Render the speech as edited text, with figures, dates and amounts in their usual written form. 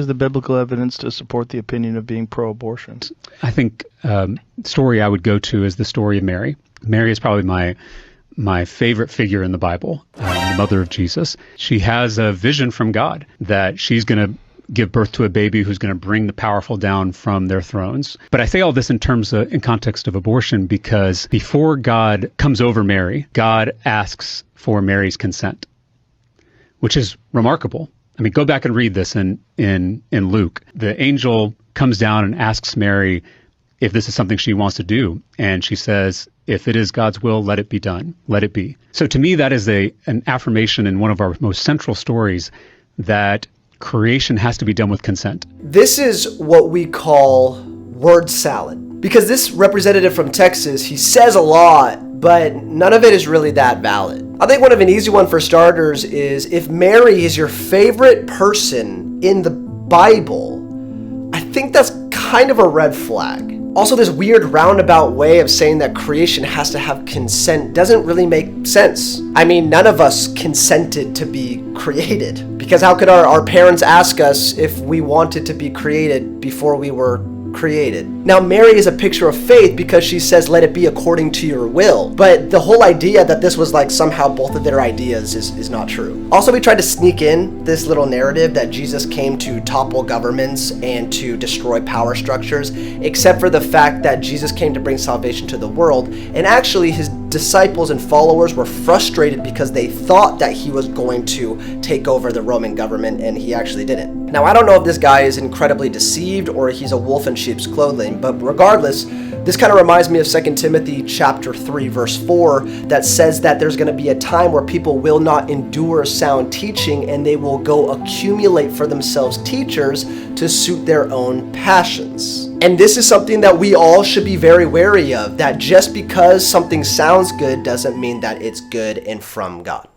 Is the biblical evidence to support the opinion of being pro-abortion? I think story I would go to is the story of Mary. Mary is probably my favorite figure in the Bible, the mother of Jesus. She has a vision from God that she's going to give birth to a baby who's going to bring the powerful down from their thrones. But I say all this in context of abortion because before God comes over Mary, God asks for Mary's consent, which is remarkable. I mean, go back and read this in Luke. The angel comes down and asks Mary if this is something she wants to do. And she says, if it is God's will, let it be done. Let it be. So to me, that is an affirmation in one of our most central stories that creation has to be done with consent. This is what we call word salad. Because this representative from Texas, he says a lot, but none of it is really that valid. I think one of an easy one for starters is if Mary is your favorite person in the Bible, I think that's kind of a red flag. Also, this weird roundabout way of saying that creation has to have consent doesn't really make sense. I mean, none of us consented to be created. Because how could our parents ask us if we wanted to be created before we were created? Now, Mary is a picture of faith because she says, let it be according to your will. But the whole idea that this was like somehow both of their ideas is not true. Also, we tried to sneak in this little narrative that Jesus came to topple governments and to destroy power structures, except for the fact that Jesus came to bring salvation to the world. And actually, his disciples and followers were frustrated because they thought that he was going to take over the Roman government, and he actually didn't. Now, I don't know if this guy is incredibly deceived or he's a wolf in sheep's clothing, but regardless, this kind of reminds me of 2 Timothy chapter 3, verse 4, that says that there's going to be a time where people will not endure sound teaching and they will go accumulate for themselves teachers to suit their own passions. And this is something that we all should be very wary of, that just because something sounds good doesn't mean that it's good and from God.